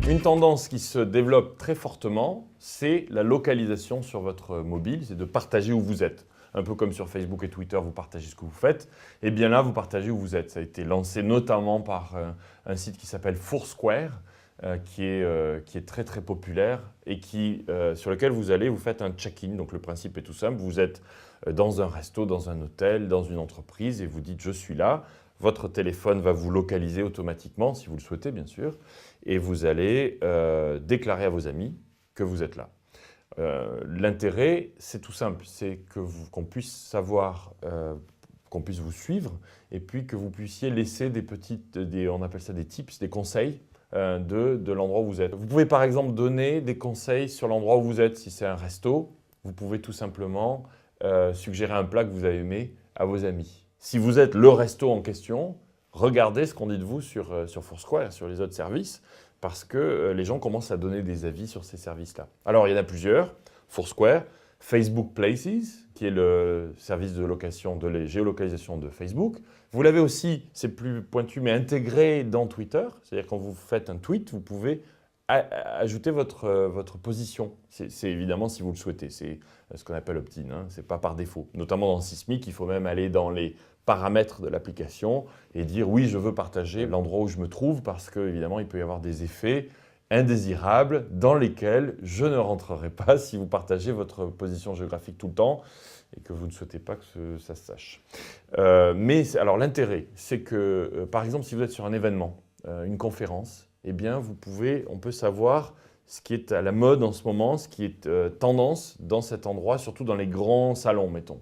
Une tendance qui se développe très fortement, c'est la localisation sur votre mobile, c'est de partager où vous êtes. Un peu comme sur Facebook et Twitter, vous partagez ce que vous faites. Et bien là, vous partagez où vous êtes. Ça a été lancé notamment par un site qui s'appelle Foursquare, qui est très très populaire et sur lequel vous faites un check-in. Donc le principe est tout simple, vous êtes dans un resto, dans un hôtel, dans une entreprise et vous dites « je suis là ». Votre téléphone va vous localiser automatiquement, si vous le souhaitez bien sûr, et vous allez déclarer à vos amis que vous êtes là. L'intérêt, c'est tout simple, c'est qu'on puisse savoir, qu'on puisse vous suivre et puis que vous puissiez laisser on appelle ça des tips, des conseils de l'endroit où vous êtes. Vous pouvez par exemple donner des conseils sur l'endroit où vous êtes. Si c'est un resto, vous pouvez tout simplement suggérer un plat que vous avez aimé à vos amis. Si vous êtes le resto en question, regardez ce qu'on dit de vous sur Foursquare, sur les autres services, parce que les gens commencent à donner des avis sur ces services-là. Alors, il y en a plusieurs. Foursquare, Facebook Places, qui est le service de géolocalisation de Facebook. Vous l'avez aussi, c'est plus pointu, mais intégré dans Twitter. C'est-à-dire quand vous faites un tweet, vous pouvez ajouter votre position. C'est évidemment si vous le souhaitez. C'est ce qu'on appelle opt-in, hein. Ce n'est pas par défaut. Notamment dans Sismic, il faut même aller dans les paramètres de l'application et dire oui, je veux partager l'endroit où je me trouve parce qu'évidemment, il peut y avoir des effets indésirables dans lesquels je ne rentrerai pas si vous partagez votre position géographique tout le temps et que vous ne souhaitez pas que ça se sache. Alors l'intérêt, c'est que par exemple, si vous êtes sur un événement, une conférence, eh bien, on peut savoir ce qui est à la mode en ce moment, ce qui est tendance dans cet endroit, surtout dans les grands salons, mettons.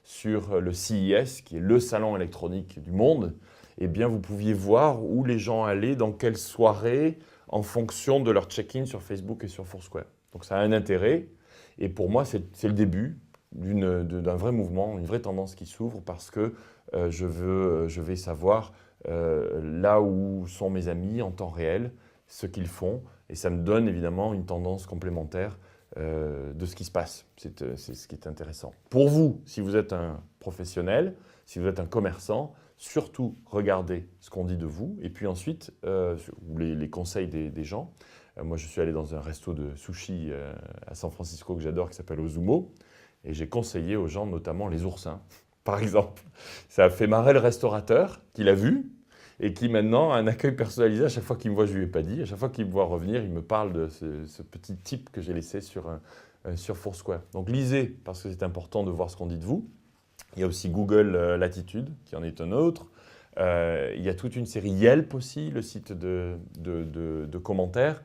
Sur le CES, qui est le salon électronique du monde, eh bien, vous pouviez voir où les gens allaient, dans quelle soirée, en fonction de leur check-in sur Facebook et sur Foursquare. Donc ça a un intérêt, et pour moi, c'est le début d'un vrai mouvement, une vraie tendance qui s'ouvre, parce que je vais savoir là où sont mes amis en temps réel, ce qu'ils font, et ça me donne évidemment une tendance complémentaire de ce qui se passe. C'est ce qui est intéressant. Pour vous, si vous êtes un professionnel, si vous êtes un commerçant, surtout regardez ce qu'on dit de vous et puis ensuite les conseils des gens. Moi, je suis allé dans un resto de sushi à San Francisco que j'adore qui s'appelle Ozumo et j'ai conseillé aux gens notamment les oursins, par exemple. Ça a fait marrer le restaurateur qui l'a vu et qui maintenant a un accueil personnalisé. À chaque fois qu'il me voit, je ne lui ai pas dit. À chaque fois qu'il me voit revenir, il me parle de ce petit tip que j'ai laissé sur Foursquare. Donc lisez, parce que c'est important de voir ce qu'on dit de vous. Il y a aussi Google Latitude, qui en est un autre. Il y a toute une série Yelp aussi, le site de commentaires.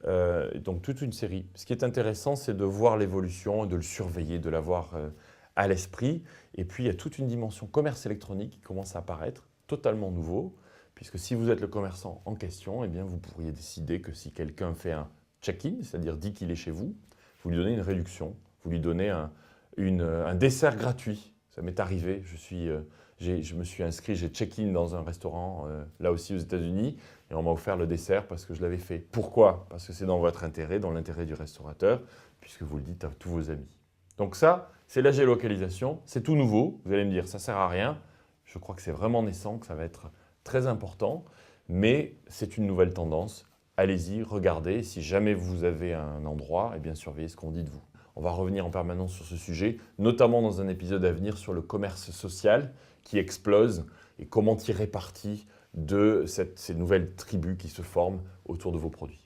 Donc toute une série. Ce qui est intéressant, c'est de voir l'évolution, de le surveiller, de l'avoir à l'esprit. Et puis il y a toute une dimension commerce électronique qui commence à apparaître, totalement nouveau. Puisque si vous êtes le commerçant en question, eh bien vous pourriez décider que si quelqu'un fait un check-in, c'est-à-dire dit qu'il est chez vous, vous lui donnez une réduction, vous lui donnez un dessert gratuit. Ça m'est arrivé, je me suis inscrit, j'ai check-in dans un restaurant, là aussi aux États-Unis, et on m'a offert le dessert parce que je l'avais fait. Pourquoi? Parce que c'est dans votre intérêt, dans l'intérêt du restaurateur, puisque vous le dites à tous vos amis. Donc ça, c'est la géolocalisation, c'est tout nouveau. Vous allez me dire, ça ne sert à rien. Je crois que c'est vraiment naissant, que ça va être très important, mais c'est une nouvelle tendance. Allez-y, regardez. Si jamais vous avez un endroit, eh bien surveillez ce qu'on dit de vous. On va revenir en permanence sur ce sujet, notamment dans un épisode à venir sur le commerce social qui explose et comment tirer parti de ces nouvelles tribus qui se forment autour de vos produits.